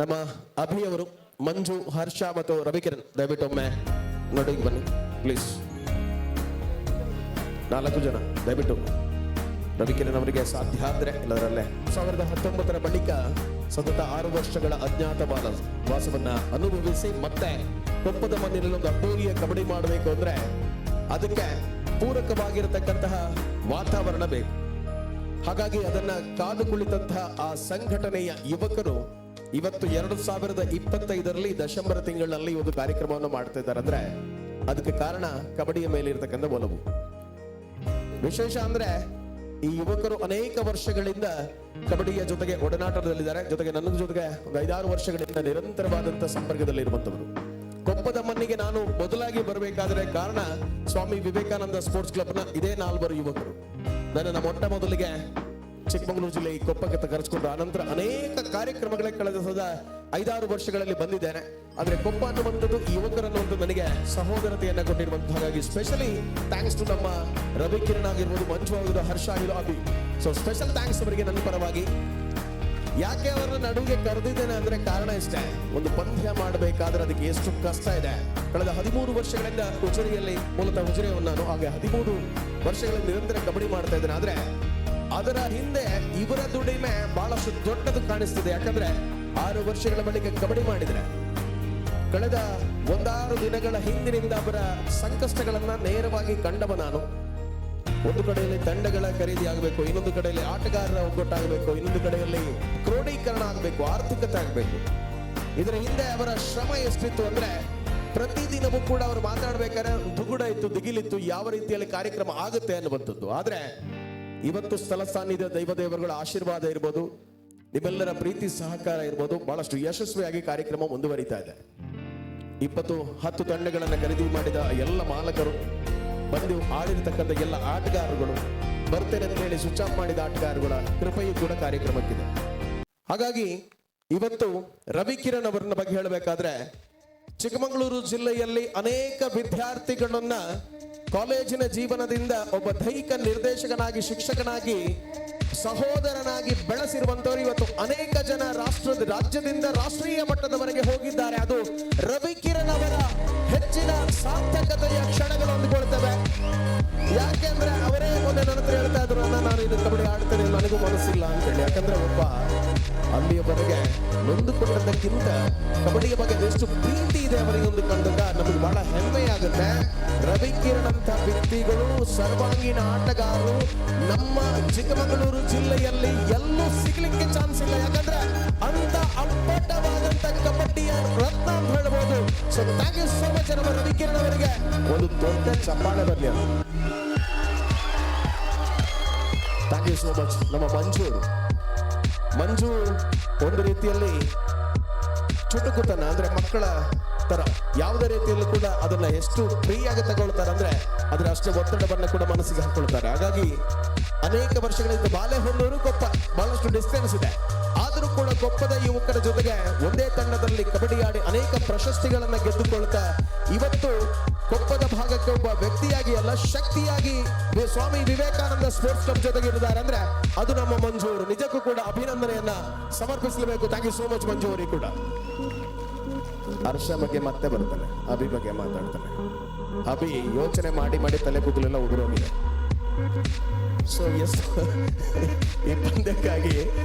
ನಮ್ಮ ಅಭಿಯವರು ಮಂಜು, ಹರ್ಷ ಮತ್ತು ರವಿಕಿರಣ್ ದಯವಿಟ್ಟು ಒಮ್ಮೆ ನೋಡಿ ಬನ್ನಿ ಪ್ಲೀಸ್. 4 ಜನ ದಯವಿಟ್ಟು. ರವಿಕಿರಣ್ ಅವರಿಗೆ ಸಾಧ್ಯ ಆದ್ರೆ ಎಲ್ಲದರಲ್ಲೇ 2019 ಬಳಿಕ ಸತತ 6 ವರ್ಷಗಳ ಅಜ್ಞಾತ ವಾಸವನ್ನ ಅನುಭವಿಸಿ ಮತ್ತೆ ಕೊಪ್ಪದ ಮಣ್ಣಿನಲ್ಲಿ ಒಂದು ಅದ್ದೂರಿಯ ಕಬಡ್ಡಿ ಮಾಡಬೇಕು ಅಂದ್ರೆ ಅದಕ್ಕೆ ಪೂರಕವಾಗಿರತಕ್ಕಂತಹ ವಾತಾವರಣ ಬೇಕು. ಹಾಗಾಗಿ ಅದನ್ನ ಕಾದು ಕುಳಿತಂತಹ ಆ ಸಂಘಟನೆಯ ಯುವಕರು ಇವತ್ತು 2025ರಲ್ಲಿ ಡಿಸೆಂಬರ್ ತಿಂಗಳಲ್ಲಿ ಒಂದು ಕಾರ್ಯಕ್ರಮವನ್ನು ಮಾಡ್ತಾ ಇದ್ದಾರೆ. ಅಂದ್ರೆ ಅದಕ್ಕೆ ಕಾರಣ ಕಬಡ್ಡಿಯ ಮೇಲೆ ಇರತಕ್ಕಂಥ ಒಲವು. ವಿಶೇಷ ಅಂದ್ರೆ ಈ ಯುವಕರು ಅನೇಕ ವರ್ಷಗಳಿಂದ ಕಬಡ್ಡಿಯ ಜೊತೆಗೆ ಒಡನಾಟದಲ್ಲಿದ್ದಾರೆ. ಜೊತೆಗೆ ನನ್ನ ಜೊತೆಗೆ ಒಂದು 5-6 ವರ್ಷಗಳಿಂದ ನಿರಂತರವಾದಂತಹ ಸಂಪರ್ಕದಲ್ಲಿ ಇರುವಂತವರು. ಕೊಪ್ಪದ ಮಣ್ಣಿಗೆ ನಾನು ಮೊದಲಾಗಿ ಬರಬೇಕಾದ್ರೆ ಕಾರಣ ಸ್ವಾಮಿ ವಿವೇಕಾನಂದ ಸ್ಪೋರ್ಟ್ಸ್ ಕ್ಲಬ್ನ ಇದೇ 4 ಯುವಕರು ನನ್ನನ್ನು ಮೊಟ್ಟ ಮೊದಲಿಗೆ ಚಿಕ್ಕಮಗಳೂರು ಜಿಲ್ಲೆ ಈ ಕೊಪ್ಪಕ್ಕೆ ಕರೆಸಿಕೊಂಡು ಆನಂತರ ಅನೇಕ ಕಾರ್ಯಕ್ರಮಗಳ ಕಳೆದ 5-6 ವರ್ಷಗಳಲ್ಲಿ ಬಂದಿದ್ದೇನೆ. ಆದ್ರೆ ಕೊಪ್ಪ ಅನ್ನುವಂಥದ್ದು ಈ ಯುವಕರನ್ನುವಂಥದ್ದು ನನಗೆ ಸಹೋದರತೆಯನ್ನ ಕೊಟ್ಟಿರುವಂತಹ, ಹಾಗಾಗಿ ಸ್ಪೆಷಲಿ ಥ್ಯಾಂಕ್ಸ್ ಟು ನಮ್ಮ ರವಿಕಿರಣ್ ಆಗಿರ್ಬೋದು, ಮಂಜು ಆಗಿರೋ, ಹರ್ಷ ಆಗಿರೋ, ಅಭಿ. ಸೊ ಸ್ಪೆಷಲ್ ಥ್ಯಾಂಕ್ಸ್ ಅವರಿಗೆ ನನ್ನ ಪರವಾಗಿ. ಯಾಕೆ ಅವರ ನಡುವೆ ಕರೆದಿದ್ದೇನೆ ಅಂದ್ರೆ ಕಾರಣ ಇಷ್ಟೇ, ಒಂದು ಪಂದ್ಯ ಮಾಡಬೇಕಾದ್ರೆ ಅದಕ್ಕೆ ಎಷ್ಟು ಕಷ್ಟ ಇದೆ. ಕಳೆದ 13 ವರ್ಷಗಳಿಂದ ಉಜಿರೆಯಲ್ಲಿ, ಮೂಲತಃ ಉಜಿರೆಯನ್ನು ನಾನು, ಹಾಗೆ 13 ವರ್ಷಗಳಿಂದ ನಿರಂತರ ಕಬಡ್ಡಿ ಮಾಡ್ತಾ ಇದ್ದೇನೆ. ಆದ್ರೆ ಅದರ ಹಿಂದೆ ಇವರ ದುಡಿಮೆ ಬಹಳಷ್ಟು ದೊಡ್ಡದು ಕಾಣಿಸ್ತಿದೆ. ಯಾಕಂದ್ರೆ 6 ವರ್ಷಗಳ ಬಳಿಕ ಕಬಡ್ಡಿ ಮಾಡಿದ್ರೆ ಕಳೆದ 1-6 ದಿನಗಳ ಹಿಂದಿನಿಂದ ಅವರ ಸಂಕಷ್ಟಗಳನ್ನ ನೇರವಾಗಿ ಕಂಡವ ನಾನು. ಒಂದು ಕಡೆಯಲ್ಲಿ ತಂಡಗಳ ಖರೀದಿ ಆಗಬೇಕು, ಇನ್ನೊಂದು ಕಡೆಯಲ್ಲಿ ಆಟಗಾರರ ಒಗ್ಗಟ್ಟಾಗಬೇಕು, ಇನ್ನೊಂದು ಕಡೆಯಲ್ಲಿ ಕ್ರೋಢೀಕರಣ ಆಗಬೇಕು, ಆರ್ಥಿಕತೆ ಆಗಬೇಕು. ಇದರ ಹಿಂದೆ ಅವರ ಶ್ರಮ ಎಷ್ಟಿತ್ತು ಅಂದ್ರೆ ಪ್ರತಿದಿನವೂ ಕೂಡ ಅವರು ಮಾತಾಡ್ಬೇಕಾದ್ರೆ ದುಗುಡ ಇತ್ತು, ದಿಗಿಲಿತ್ತು, ಯಾವ ರೀತಿಯಲ್ಲಿ ಕಾರ್ಯಕ್ರಮ ಆಗುತ್ತೆ ಅನ್ನುವಂಥದ್ದು. ಆದ್ರೆ ಇವತ್ತು ಸ್ಥಳ ಸಾನ್ನಿಧ್ಯ ದೈವದೇವರುಗಳ ಆಶೀರ್ವಾದ ಇರ್ಬೋದು, ನಿಮ್ಮೆಲ್ಲರ ಪ್ರೀತಿ ಸಹಕಾರ ಇರ್ಬೋದು, ಬಹಳಷ್ಟು ಯಶಸ್ವಿಯಾಗಿ ಕಾರ್ಯಕ್ರಮ ಮುಂದುವರಿತಾ ಇದೆ. 10 ತಂಡಗಳನ್ನು ಖರೀದಿ ಮಾಡಿದ ಎಲ್ಲ ಮಾಲಕರು, ಬಂದು ಆಡಿರ್ತಕ್ಕಂಥ ಎಲ್ಲ ಆಟಗಾರರುಗಳು, ಬರ್ತೇನೆ ಅಂತ ಹೇಳಿ ಸ್ವಿಚ್ ಆಫ್ ಮಾಡಿದ ಆಟಗಾರರುಗಳ ಕೃಪೆಯೂ ಕೂಡ ಕಾರ್ಯಕ್ರಮಕ್ಕಿದೆ. ಹಾಗಾಗಿ ಇವತ್ತು ರವಿಕಿರಣ್ ಅವರನ್ನ ಬಗ್ಗೆ ಹೇಳಬೇಕಾದ್ರೆ ಚಿಕ್ಕಮಗಳೂರು ಜಿಲ್ಲೆಯಲ್ಲಿ ಅನೇಕ ವಿದ್ಯಾರ್ಥಿಗಳನ್ನ ಕಾಲೇಜಿನ ಜೀವನದಿಂದ ಒಬ್ಬ ದೈಹಿಕ ನಿರ್ದೇಶಕನಾಗಿ, ಶಿಕ್ಷಕನಾಗಿ, ಸಹೋದರನಾಗಿ ಬೆಳೆಸಿರುವಂತವರು ಇವತ್ತು ಅನೇಕ ಜನ ರಾಜ್ಯದಿಂದ ರಾಷ್ಟ್ರೀಯ ಮಟ್ಟದವರೆಗೆ ಹೋಗಿದ್ದಾರೆ. ಅದು ರವಿಕಿರಣ್ ಅವರ ಹೆಚ್ಚಿನ ಸಾರ್ಥಕತೆಯ ಕ್ಷಣಗಳು ಅಂದುಕೊಳ್ತವೆ. ಯಾಕೆಂದ್ರೆ ಅವರೇ ಮೊನ್ನೆ ನನ್ನ ಹತ್ರ ಹೇಳ್ತಾ ಇದ್ರು, ನಾನು ಇದು ಕಬಡ್ಡಿ ಆಡ್ತೇನೆ, ನನಗೂ ಮನಸ್ಸಿಲ್ಲ ಅಂತ ಹೇಳಿ. ಯಾಕಂದ್ರೆ ಒಬ್ಬ ಅಲ್ಲಿಯವರೆಗೆ ನೊಂದುಕೊಂಡದ್ದಕ್ಕಿಂತ ಕಬಡ್ಡಿಯ ಬಗ್ಗೆ ಎಷ್ಟು ಪ್ರೀತಿ ಇದೆ ಅವರಿಗೆ ಒಂದು ಕಂಡಾಗ ನಮಗೆ ಬಹಳ ಹೆಮ್ಮೆ ಆಗುತ್ತೆ. ರವಿಕಿರಣ್ ಅಂತ ವ್ಯಕ್ತಿಗಳು, ಸರ್ವಾಂಗೀಣ ಆಟಗಾರರು ನಮ್ಮ ಚಿಕ್ಕಮಗಳೂರು ಜಿಲ್ಲೆಯಲ್ಲಿ ಎಲ್ಲೂ ಸಿಗ್ಲಿಕ್ಕೆ ಚಾನ್ಸ್ ಇಲ್ಲ. ಯಾಕಂದ್ರೆ ಅಂತ ಅಪ್ಪಟವಾದಂತ ಕಬಡ್ಡಿಯ ರತ್ನ ಅಂತ ಹೇಳ್ಬೋದು. So thank you so much ನಮ್ಮ ರವಿಕಿರಣ್ ಅವರಿಗೆ ಒಂದು ದೊಡ್ಡ ಚಪ್ಪಾಳೆ ಬರಲಿ. Thank you so much. ನಮ್ಮ ಮಂಜು ಒಂದು ರೀತಿಯಲ್ಲಿ ಚುಟುಕುತನ ಅಂದ್ರೆ ಮಕ್ಕಳ ತರ, ಯಾವುದೇ ರೀತಿಯಲ್ಲೂ ಕೂಡ ಅದನ್ನ ಎಷ್ಟು ಫ್ರೀಯಾಗಿ ತಗೊಳ್ತಾರೆ ಅಂದ್ರೆ ಅದ್ರ ಅಷ್ಟೇ ಒತ್ತಡವನ್ನ ಕೂಡ ಮನಸ್ಸಿಗೆ ಹಾಕೊಳ್ತಾರೆ. ಹಾಗಾಗಿ ಅನೇಕ ವರ್ಷಗಳಿಂದ ಬಾಲೆಹೊನ್ನೂರು ಕೊಪ್ಪ ಬಹಳಷ್ಟು ಡಿಸ್ಟೆನ್ಸ್ ಇದೆ. ಆದರೂ ಕೂಡ ಕೊಪ್ಪದ ಯುವಕರ ಜೊತೆಗೆ ಒಂದೇ ತಂಡದಲ್ಲಿ ಕಬಡ್ಡಿ ಆಡಿ ಅನೇಕ ಪ್ರಶಸ್ತಿಗಳನ್ನ ಗೆದ್ದುಕೊಳ್ತಾ ಇವತ್ತು ಕೊಪ್ಪದ ಭಾಗಕ್ಕೆ ಒಬ್ಬ ವ್ಯಕ್ತಿಯಾಗಿ ಅಲ್ಲ, ಶಕ್ತಿಯಾಗಿ ಸ್ವಾಮಿ ವಿವೇಕಾನಂದ ಸ್ಪೋರ್ಟ್ಸ್ ಕ್ಲಬ್ ಜೊತೆಗೆ ಇರಿದ್ದಾರೆ ಅಂದ್ರೆ ಅದು ನಮ್ಮ ಮಂಜು ಅವರು. ನಿಜಕ್ಕೂ ಕೂಡ ಅಭಿನಂದನೆಯನ್ನ ಸಮರ್ಪಿಸಲೇಬೇಕು. ಥ್ಯಾಂಕ್ ಯು ಸೋ ಮಚ್ ಮಂಜು ಅವರಿಗೆ ಕೂಡ. ಹರ್ಷ ಬಗ್ಗೆ ಮತ್ತೆ ಬರ್ತಾನೆ, ಅಭಿ ಬಗ್ಗೆ ಮಾತಾಡ್ತಾನೆ. ಅಭಿ ಯೋಚನೆ ಮಾಡಿ ತಲೆ ಕೂದಲೆಲ್ಲ ಉದುರೋಗಿದೆ. ಸೊ ಎಷ್ಟು ಈ ಪಂದ್ಯಕ್ಕಾಗಿ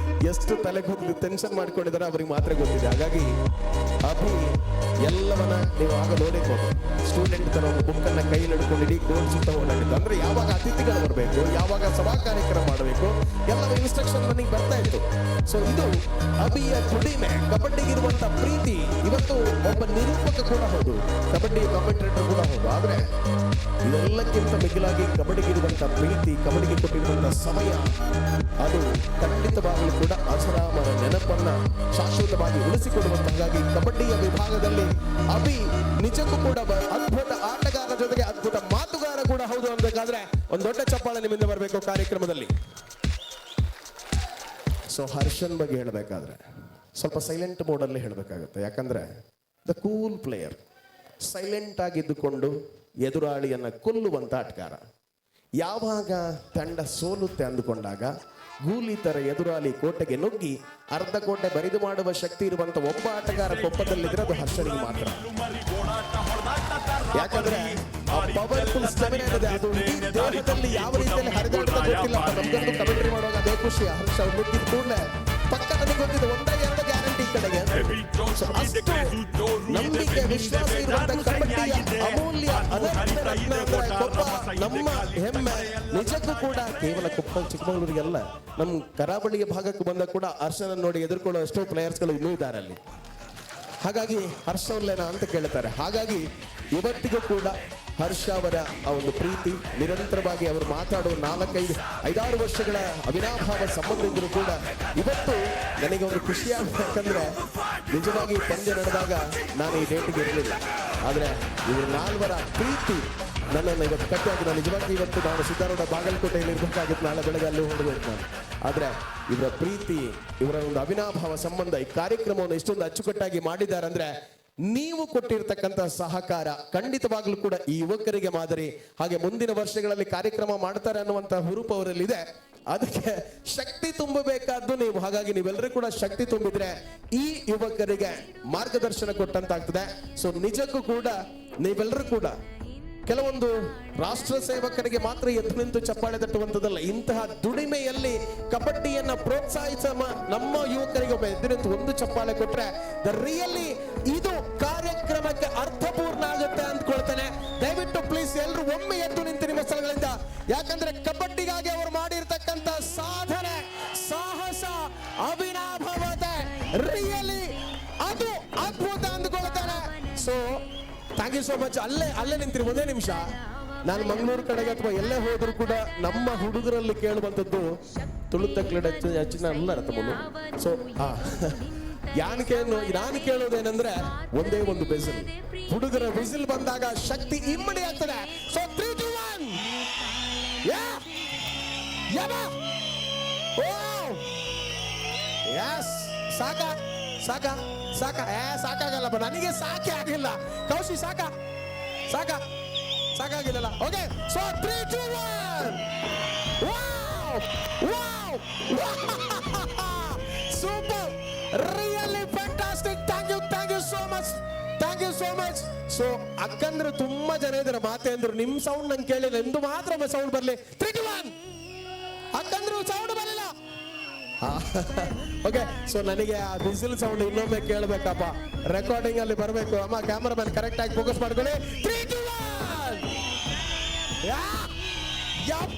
ಎಷ್ಟು ತಲೆ ಕೂದಲು ಟೆನ್ಷನ್ ಮಾಡ್ಕೊಂಡಿದ್ದಾರೆ ಅವ್ರಿಗೆ ಮಾತ್ರ ಗೊತ್ತಿದೆ. ಹಾಗಾಗಿ ಅಭಿ ಎಲ್ಲವನ್ನ ನೀವು ಆಗ ನೋಡಿರ್ಬೋದು, ಸ್ಟೂಡೆಂಟ್ ತರ ಒಂದು ಬುಕ್ ಅನ್ನ ಕೈಯಲ್ಲಿ ಹಿಡ್ಕೊಂಡು ಇಡೀ ಗೋಲ್ ಸುತ್ತ ಓಡಾಡಿದ್ದು. ಅಂದ್ರೆ ಯಾವಾಗ ಅತಿಥಿಗಳು ಬರಬೇಕು, ಯಾವಾಗ ಸಭಾ ಕಾರ್ಯಕ್ರಮ ಮಾಡಬೇಕು, ಎಲ್ಲ ಇನ್ಸ್ಟ್ರಕ್ಷನ್ ನನಗೆ ಬರ್ತಾ ಇತ್ತು. ಸೊ ಇದು ಅಭಿಯ ದುಡಿಮೆ, ಕಬಡ್ಡಿಗಿರುವಂತ ಪ್ರೀತಿ. ಇವತ್ತು ಒಬ್ಬ ನಿರೂಪಕ ಕೂಡ ಹೌದು, ಕಬಡ್ಡಿ ಕಾಮೆಂಟೇಟರ್ ಕೂಡ ಹೌದು. ಆದ್ರೆ ಇದೆಲ್ಲಕ್ಕಿಂತ ಮಿಗಿಲಾಗಿ ಕಬಡ್ಡಿಗಿರುವಂತ ಪ್ರೀತಿ, ಕಬಡ್ಡಿಗೆ ಕೊಟ್ಟಿರುವಂತ ಸಮಯ, ಅದು ಖಂಡಿತವಾಗಲೂ ಕೂಡ ಅಜರಾಮರ ನೆನಪನ್ನ ಶಾಶ್ವತವಾಗಿ ಉಳಿಸಿಕೊಡುವಂತ. ಹಾಗಾಗಿ ಕಬಡ್ಡಿಯ ವಿಭಾಗದಲ್ಲಿ ಅಭಿ ನಿಜಕ್ಕೂ ಕೂಡ ಅದ್ಭುತ ಆಟಗಾರರ ಜೊತೆಗೆ ಅದ್ಭುತ ಮಾತುಗಾರ ಕೂಡ ಹೌದು ಅನ್ಬೇಕಾದ್ರೆ ಒಂದು ದೊಡ್ಡ ಚಪ್ಪಾಳೆ ನಿಮ್ಮಿಂದ ಬರಬೇಕು ಕಾರ್ಯಕ್ರಮದಲ್ಲಿ. ಸೊ ಹರ್ಷನ್ ಬಗ್ಗೆ ಹೇಳಬೇಕಾದ್ರೆ ಸ್ವಲ್ಪ ಸೈಲೆಂಟ್ ಮೋಡ್ ಅಲ್ಲಿ ಹೇಳಬೇಕಾಗುತ್ತೆ. ಯಾಕಂದ್ರೆ ದ ಕೂಲ್ ಪ್ಲೇಯರ್, ಸೈಲೆಂಟ್ ಆಗಿದ್ದುಕೊಂಡು ಎದುರಾಳಿಯನ್ನ ಕೊಲ್ಲುವಂತ ಆಟಗಾರ. ಯಾವಾಗ ತಂಡ ಸೋಲುತ್ತೆ ಅಂದುಕೊಂಡಾಗ ಗೂಲಿ ತರ ಎದುರಾಳಿ ಕೋಟೆಗೆ ನುಗ್ಗಿ ಅರ್ಧ ಕೋಟೆ ಬರಿದು ಮಾಡುವ ಶಕ್ತಿ ಇರುವಂತ ಒಬ್ಬ ಆಟಗಾರ ಕೊಪ್ಪದಲ್ಲಿದ್ರೆ ಅದು ಹರ್ಷನಿಗೆ ಮಾತ್ರ. ಯಾಕಂದ್ರೆ ಪವರ್ಫುಲ್ ಸ್ಟೆಮಿನಾ ಇದೆ, ಅದು ಇಡೀ ದೇಹದಲ್ಲಿ ಯಾವ ರೀತಿಯಲ್ಲಿ ಹರಿದಾಡ್ತಾ ಗೊತ್ತಿಲ್ಲ. ನಮ್ಗೊಂದು ಕಮೆಂಟ್ರಿ ಮಾಡುವಾಗ ಅದೇ ಖುಷಿ. ಹರ್ಷ ನುಗ್ಗಿದ ಕೂಡಲೇ ಪಕ್ಕ ನನಗೆ ಗೊತ್ತಿದೆ ಒಂದೇ ಎರಡು ಗ್ಯಾರಂಟಿ ಕಡೆಗೆ. ಅಷ್ಟು ನಂಬಿಕೆ ವಿಶ್ವಾಸ ಇರುವಂತ ಕಬಡ್ಡಿಯ ಅಮೂಲ್ಯ ಅನರ್ಥ ರತ್ನ ಅಂದ್ರೆ ಕೊಪ್ಪ ನಮ್ಮ ಹೆಮ್ಮೆ. ನಿಜಕ್ಕೂ ಕೂಡ ಕೇವಲ ಕೊಪ್ಪ ಚಿಕ್ಕಮಗಳೂರಿಗೆಲ್ಲ ನಮ್ಮ ಕರಾವಳಿಯ ಭಾಗಕ್ಕೆ ಬಂದ ಕೂಡ ಹರ್ಷನ ನೋಡಿ ಎದುರ್ಕೊಳ್ಳೋ ಎಷ್ಟೋ ಪ್ಲೇಯರ್ಸ್ಗಳು ಇನ್ನೂ ಇದ್ದಾರೆ ಅಲ್ಲಿ. ಹಾಗಾಗಿ ಹರ್ಷ ಒಲ್ಲೇನಾ ಅಂತ ಕೇಳ್ತಾರೆ. ಹಾಗಾಗಿ ಇವತ್ತಿಗೂ ಕೂಡ ಹರ್ಷ ಅವರ ಆ ಒಂದು ಪ್ರೀತಿ ನಿರಂತರವಾಗಿ ಅವರು ಮಾತಾಡುವ 4-5 ವರ್ಷಗಳ ಅವಿನಾಭಾವ ಸಂಬಂಧ ಇದ್ರೂ ಕೂಡ ಇವತ್ತು ನನಗೆ ಒಂದು ಖುಷಿಯಾಗಬೇಕಂದ್ರೆ ನಿಜವಾಗಿ ಪಂದ್ಯ ನಡೆದಾಗ ನಾನು ಈ ಡೇಟಿಗೆ ಇರಲಿಲ್ಲ. ಆದರೆ ಇವರು 4 ಪ್ರೀತಿ ನನ್ನನ್ನು ಇವತ್ತು ಕಟ್ಟಿಯಾಗಿ ನಾನು ನಿಜವಾಗಿ ಇವತ್ತು ನಾನು ಸಿದ್ದಾರೂಢ ಬಾಗಲಕೋಟೆಯಲ್ಲಿ ಇರಬೇಕಾಗಿತ್ತು, ನಾಳೆ ಬೆಳಗ್ಗೆ ಅಲ್ಲಿ ಹೋಗಬೇಕು ನಾನು. ಆದರೆ ಇವರ ಪ್ರೀತಿ, ಇವರ ಒಂದು ಅವಿನಾಭಾವ ಸಂಬಂಧ ಈ ಕಾರ್ಯಕ್ರಮವನ್ನು ಇಷ್ಟೊಂದು ಅಚ್ಚುಕಟ್ಟಾಗಿ ಮಾಡಿದ್ದಾರೆ ಅಂದ್ರೆ ನೀವು ಕೊಟ್ಟಿರ್ತಕ್ಕಂಥ ಸಹಕಾರ ಖಂಡಿತವಾಗ್ಲೂ ಕೂಡ ಈ ಯುವಕರಿಗೆ ಮಾದರಿ. ಹಾಗೆ ಮುಂದಿನ ವರ್ಷಗಳಲ್ಲಿ ಕಾರ್ಯಕ್ರಮ ಮಾಡ್ತಾರೆ ಅನ್ನುವಂಥ ಹುರುಪು ಅವರಲ್ಲಿದೆ. ಅದಕ್ಕೆ ಶಕ್ತಿ ತುಂಬಬೇಕಾದ್ದು ನೀವು. ಹಾಗಾಗಿ ನೀವೆಲ್ಲರೂ ಕೂಡ ಶಕ್ತಿ ತುಂಬಿದ್ರೆ ಈ ಯುವಕರಿಗೆ ಮಾರ್ಗದರ್ಶನ ಕೊಟ್ಟಂತಾಗ್ತದೆ. ಸೊ ನಿಜಕ್ಕೂ ಕೂಡ ನೀವೆಲ್ಲರೂ ಕೂಡ ಕೆಲವೊಂದು ರಾಷ್ಟ್ರ ಸೇವಕರಿಗೆ ಮಾತ್ರ ಎದ್ದು ನಿಂತು ಚಪ್ಪಾಳೆ ತಟ್ಟುವಂಥದ್ದಲ್ಲ, ಇಂತಹ ದುಡಿಮೆಯಲ್ಲಿ ಕಬಡ್ಡಿಯನ್ನ ಪ್ರೋತ್ಸಾಹಿಸ ನಮ್ಮ ಯುವಕರಿಗೆ ಒಬ್ಬ ಎದ್ದು ನಿಂತು ಒಂದು ಚಪ್ಪಾಳೆ ಕೊಟ್ರೆ ರಿಯಲಿ ಇದು ಕಾರ್ಯಕ್ರಮಕ್ಕೆ ಅರ್ಥಪೂರ್ಣ ಆಗುತ್ತೆ ಅಂದ್ಕೊಳ್ತೇನೆ. ದಯವಿಟ್ಟು ಪ್ಲೀಸ್ ಎಲ್ಲರೂ ಒಮ್ಮೆ ಎದ್ದು ನಿಂತು ನಿಮ್ಮ ಸ್ಥಳಗಳಿಂದ. ಯಾಕಂದ್ರೆ ಕಬಡ್ಡಿಗಾಗಿ ಅವರು ಮಾಡಿರ್ತಕ್ಕಂಥ ಸಾಧನೆ, ಸಾಹಸ, ಅವಿನಾಭಾವತೆ ರಿಯಲಿ ಅದು ಅದ್ಭುತ ಅಂದ್ಕೊಳ್ತೇನೆ. So thank you so much. ಅಲ್ಲೇ ನಿಂತಿರಿ ಒಂದೇ ನಿಮಿಷ. ನಾನು ಮಂಗಳೂರು ಕಡೆಗೆ ಅಥವಾ ಎಲ್ಲೇ ಹೋದ್ರು ಕೂಡ ನಮ್ಮ ಹುಡುಗರಲ್ಲಿ ಕೇಳುವಂಥದ್ದು ತುಳುತ ಕ್ರೀಡೆ ಹೆಚ್ಚಿನ ಅಲ್ಲ ತಮ್ಮನು. ಸೊ ನಾನು ಕೇಳೋದೇನೆಂದ್ರೆ ಒಂದೇ ಒಂದು ಬಿಸಿಲ್. ಹುಡುಗರ ಬಿಸಿಲ್ ಬಂದಾಗ ಶಕ್ತಿ ಇಮ್ಮಡಿ ಆಗ್ತದೆ. ಸೊ 3, 2, 1 ಸಾಕಾಗಲ್ಲಪ್ಪ ನನಗೆ, ಸಾಕೇ ಆಗಿಲ್ಲ ಕೌಶಿ, ಸಾಕಾಗಿಲ್ಲ. Okay, so 3, 2, 1 super, really fantastic. Thank you so much. So ಅಕ್ಕಂದ್ರೆ ತುಂಬಾ ಜನ ಇದ್ದಾರೆ, ಮಾತೇಂದ್ರು ನಿಮ್ ಸೌಂಡ್ ನಂಗೆ ಕೇಳಿಲ್ಲ, ಎಂದು ಮಾತ್ರ ಸೌಂಡ್ ಬರ್ಲಿ. 3, 2, 1 ಅಕ್ಕಂದ್ರು ಸೌಂಡ್ ಬರಲಿಲ್ಲ. ಓಕೆ, ಸೊ ನನಗೆ ಆ ವಿಸಿಲ್ ಸೌಂಡ್ ಇನ್ನೊಮ್ಮೆ ಕೇಳಬೇಕಪ್ಪ, ರೆಕಾರ್ಡಿಂಗ್ ಅಲ್ಲಿ ಬರಬೇಕು. ಅಮ್ಮ ಕ್ಯಾಮರಾಮನ್ ಕರೆಕ್ಟ್ ಆಗಿ ಫೋಕಸ್ ಮಾಡ್ಕೊಳ್ಳಿ. 3, 2, 1